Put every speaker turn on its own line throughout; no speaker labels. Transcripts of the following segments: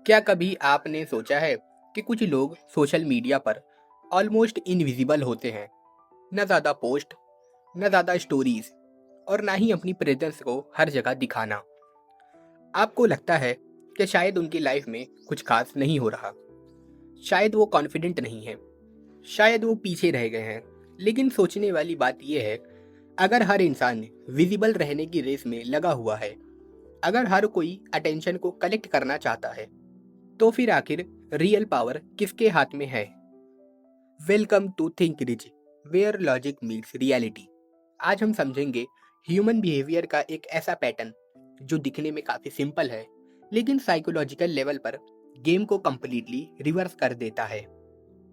क्या कभी आपने सोचा है कि कुछ लोग सोशल मीडिया पर ऑलमोस्ट इनविजिबल होते हैं? न ज़्यादा पोस्ट, न ज़्यादा स्टोरीज और ना ही अपनी प्रेजेंस को हर जगह दिखाना। आपको लगता है कि शायद उनकी लाइफ में कुछ खास नहीं हो रहा, शायद वो कॉन्फिडेंट नहीं है, शायद वो पीछे रह गए हैं। लेकिन सोचने वाली बात यह है, अगर हर इंसान विजिबल रहने की रेस में लगा हुआ है, अगर हर कोई अटेंशन को कलेक्ट करना चाहता है, तो फिर आखिर रियल पावर किसके हाथ में है? Welcome to think rich, where logic meets reality. आज हम समझेंगे ह्यूमन बिहेवियर का एक ऐसा पैटर्न जो दिखने में काफी सिंपल है, लेकिन साइकोलॉजिकल लेवल पर गेम को कंप्लीटली रिवर्स कर देता है।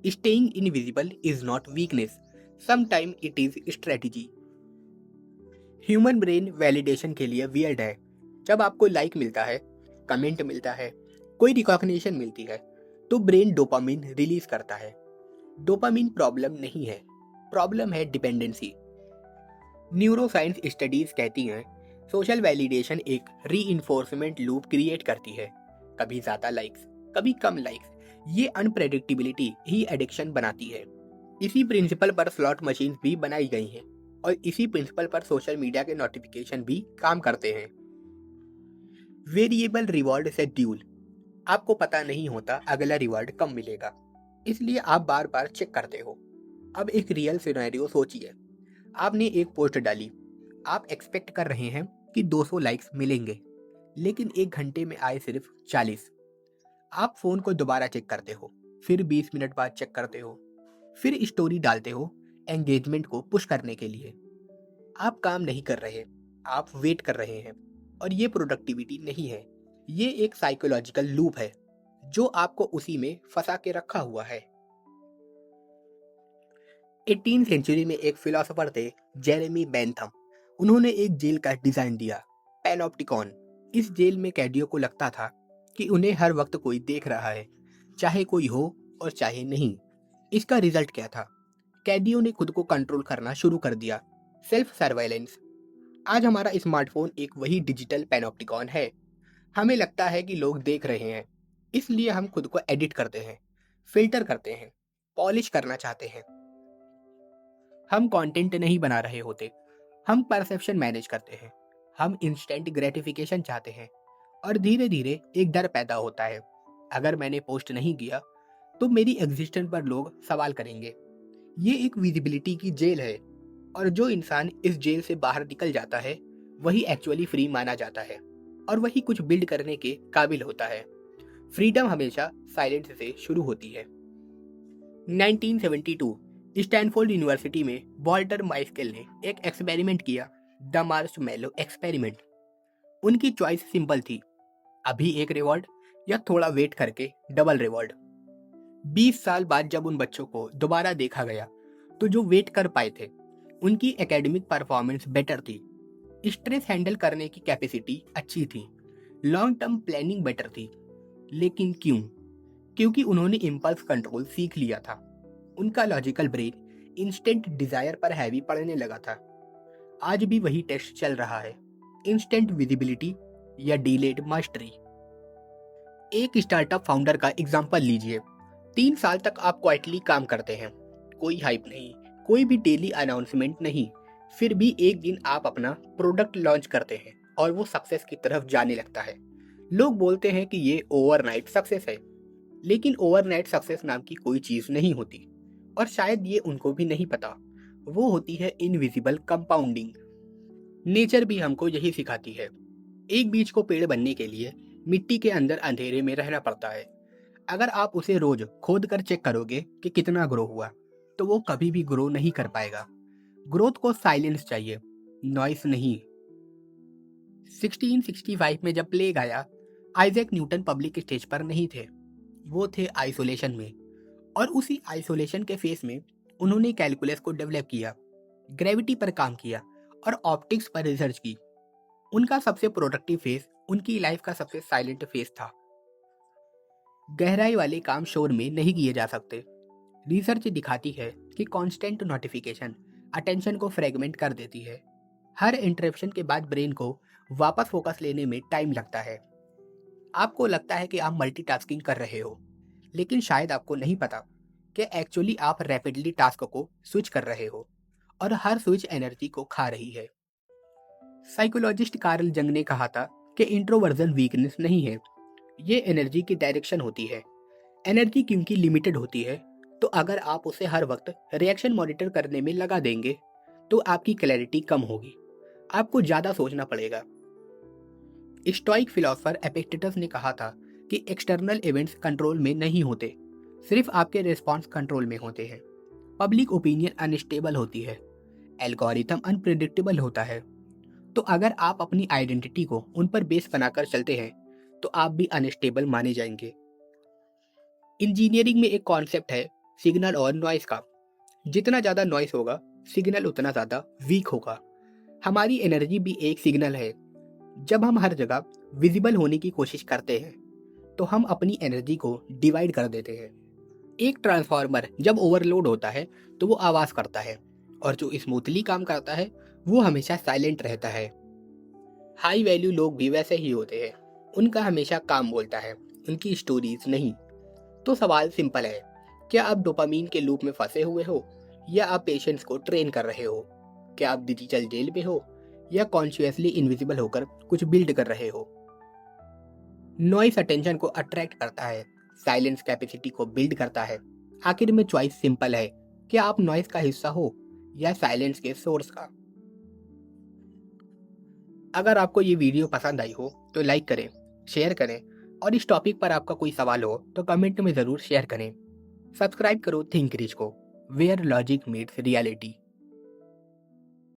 Staying invisible is not weakness, sometime it is strategy. Human brain validation के लिए वियर्ड है। जब आपको लाइक मिलता है, कमेंट मिलता है, कोई रिकॉग्निशन मिलती है, तो ब्रेन डोपामिन रिलीज करता है। डोपामिन प्रॉब्लम नहीं है, प्रॉब्लम है डिपेंडेंसी। न्यूरोसाइंस स्टडीज कहती हैं सोशल वैलिडेशन एक रीइंफोर्समेंट लूप क्रिएट करती है। कभी ज़्यादा लाइक्स, कभी कम लाइक्स। ये अनप्रेडिक्टेबिलिटी ही एडिक्शन बनाती है। इसी प्रिंसिपल पर स्लॉट मशीन भी बनाई गई हैं और इसी प्रिंसिपल पर सोशल मीडिया के नोटिफिकेशन भी काम करते हैं। Variable reward schedule. आपको पता नहीं होता अगला रिवॉर्ड कब मिलेगा, इसलिए आप बार बार चेक करते हो। अब एक रियल सिनेरियो सोचिए। आपने एक पोस्ट डाली, आप एक्सपेक्ट कर रहे हैं कि 200 लाइक्स मिलेंगे, लेकिन एक घंटे में आए सिर्फ 40। आप फोन को दोबारा चेक करते हो, फिर 20 मिनट बाद चेक करते हो, फिर स्टोरी डालते हो एंगेजमेंट को पुश करने के लिए। आप काम नहीं कर रहे, आप वेट कर रहे हैं। और ये प्रोडक्टिविटी नहीं है, ये एक साइकोलॉजिकल लूप है जो आपको उसी में फंसा के रखा हुआ है। 18वीं सेंचुरी में एक फिलोसोफर थे, जेरेमी बेंथम। उन्होंने एक जेल का डिजाइन दिया, पैनोप्टिकॉन। इस जेल में कैदियों को लगता था कि उन्हें हर वक्त कोई देख रहा है, चाहे कोई हो और चाहे नहीं। इसका रिजल्ट क्या था? कैदियों ने खुद को कंट्रोल करना शुरू कर दिया, सेल्फ सर्वाइलेंस। आज हमारा स्मार्टफोन एक वही डिजिटल पैनोप्टिकॉन है। हमें लगता है कि लोग देख रहे हैं, इसलिए हम खुद को एडिट करते हैं, फिल्टर करते हैं, पॉलिश करना चाहते हैं। हम कंटेंट नहीं बना रहे होते, हम परसेप्शन मैनेज करते हैं। हम इंस्टेंट ग्रेटिफिकेशन चाहते हैं और धीरे धीरे एक डर पैदा होता है, अगर मैंने पोस्ट नहीं किया तो मेरी एग्जिस्टेंस पर लोग सवाल करेंगे। ये एक विजिबिलिटी की जेल है, और जो इंसान इस जेल से बाहर निकल जाता है वही एक्चुअली फ्री माना जाता है और वही कुछ बिल्ड करने के काबिल होता है। फ्रीडम हमेशा साइलेंस से शुरू होती है। 1972 स्टैनफोर्ड यूनिवर्सिटी में वॉल्टर माइस्केल ने एक एक्सपेरिमेंट किया, द मार्शमैलो एक्सपेरिमेंट। उनकी चॉइस सिंपल थी, अभी एक रिवॉर्ड या थोड़ा वेट करके डबल रिवॉर्ड। 20 साल बाद जब उन बच्चों को दोबारा देखा गया तो जो वेट कर पाए थे उनकी एकेडमिक परफॉर्मेंस बेटर थी, स्ट्रेस हैंडल करने की कैपेसिटी अच्छी थी, लॉन्ग टर्म प्लानिंग बेटर थी। लेकिन क्यों? क्योंकि उन्होंने इम्पल्स कंट्रोल सीख लिया था। उनका लॉजिकल ब्रेन इंस्टेंट डिजायर पर हैवी पड़ने लगा था। आज भी वही टेस्ट चल रहा है, इंस्टेंट विजिबिलिटी या डिलेड मास्टरी। एक स्टार्टअप फाउंडर का एग्जांपल लीजिए। 3 साल तक आप क्वाइटली काम करते हैं, कोई हाइप नहीं, कोई भी डेली अनाउंसमेंट नहीं। फिर भी एक दिन आप अपना प्रोडक्ट लॉन्च करते हैं और वो सक्सेस की तरफ जाने लगता है। लोग बोलते हैं कि ये ओवरनाइट सक्सेस है, लेकिन ओवरनाइट सक्सेस नाम की कोई चीज नहीं होती, और शायद ये उनको भी नहीं पता। वो होती है इनविजिबल कंपाउंडिंग। नेचर भी हमको यही सिखाती है। एक बीज को पेड़ बनने के लिए मिट्टी के अंदर अंधेरे में रहना पड़ता है। अगर आप उसे रोज खोद कर चेक करोगे कि कितना ग्रो हुआ, तो वो कभी भी ग्रो नहीं कर पाएगा। ग्रोथ को साइलेंस चाहिए, नॉइस नहीं। 1665 में जब प्लेग आया, आइजैक न्यूटन पब्लिक स्टेज पर नहीं थे, वो थे आइसोलेशन में। और उसी आइसोलेशन के फेस में उन्होंने कैलकुलस को डेवलप किया, ग्रेविटी पर काम किया और ऑप्टिक्स पर रिसर्च की। उनका सबसे प्रोडक्टिव फेस उनकी लाइफ का सबसे साइलेंट फेस था। गहराई वाले काम शोर में नहीं किए जा सकते। रिसर्च दिखाती है कि कांस्टेंट नोटिफिकेशन अटेंशन को फ्रेगमेंट कर देती है। हर इंटरप्शन के बाद ब्रेन को वापस फोकस लेने में टाइम लगता है। आपको लगता है कि आप मल्टीटास्किंग कर रहे हो, लेकिन शायद आपको नहीं पता कि एक्चुअली आप रैपिडली टास्क को स्विच कर रहे हो और हर स्विच एनर्जी को खा रही है। साइकोलॉजिस्ट कार्ल जंग ने कहा था कि इंट्रोवर्जन वीकनेस नहीं है, ये एनर्जी की डायरेक्शन होती है। एनर्जी क्योंकि लिमिटेड होती है, तो अगर आप उसे हर वक्त रिएक्शन मॉनिटर करने में लगा देंगे तो आपकी क्लैरिटी कम होगी, आपको ज़्यादा सोचना पड़ेगा। स्टोइक फिलोसोफर एपिक्टेटस ने कहा था कि एक्सटर्नल इवेंट्स कंट्रोल में नहीं होते, सिर्फ आपके रिस्पॉन्स कंट्रोल में होते हैं। पब्लिक ओपिनियन अनस्टेबल होती है, एल्गोरिथम अनप्रिडिक्टेबल होता है। तो अगर आप अपनी आइडेंटिटी को उन पर बेस बनाकर चलते हैं तो आप भी अनस्टेबल माने जाएंगे। इंजीनियरिंग में एक कॉन्सेप्ट है सिग्नल और नॉइस का। जितना ज़्यादा नॉइस होगा, सिग्नल उतना ज़्यादा वीक होगा। हमारी एनर्जी भी एक सिग्नल है। जब हम हर जगह विजिबल होने की कोशिश करते हैं तो हम अपनी एनर्जी को डिवाइड कर देते हैं। एक ट्रांसफार्मर जब ओवरलोड होता है तो वो आवाज़ करता है, और जो स्मूथली काम करता है वो हमेशा साइलेंट रहता है। हाई वैल्यू लोग भी वैसे ही होते हैं, उनका हमेशा काम बोलता है, उनकी स्टोरीज नहीं। तो सवाल सिंपल है, क्या आप डोपामीन के लूप में फंसे हुए हो या आप पेशेंस को ट्रेन कर रहे हो? क्या आप डिजिटल जेल में हो या कॉन्शियसली इनविजिबल होकर कुछ बिल्ड कर रहे हो? नॉइस अटेंशन को अट्रैक्ट करता है, साइलेंस कैपेसिटी को बिल्ड करता है। आखिर में चॉइस सिंपल है, क्या आप नॉइस का हिस्सा हो या साइलेंस के सोर्स का? अगर आपको ये वीडियो पसंद आई हो तो लाइक करें, शेयर करें, और इस टॉपिक पर आपका कोई सवाल हो तो कमेंट में ज़रूर शेयर करें। सब्सक्राइब करो थिंक रिच को, वेयर लॉजिक मीट्स रियलिटी।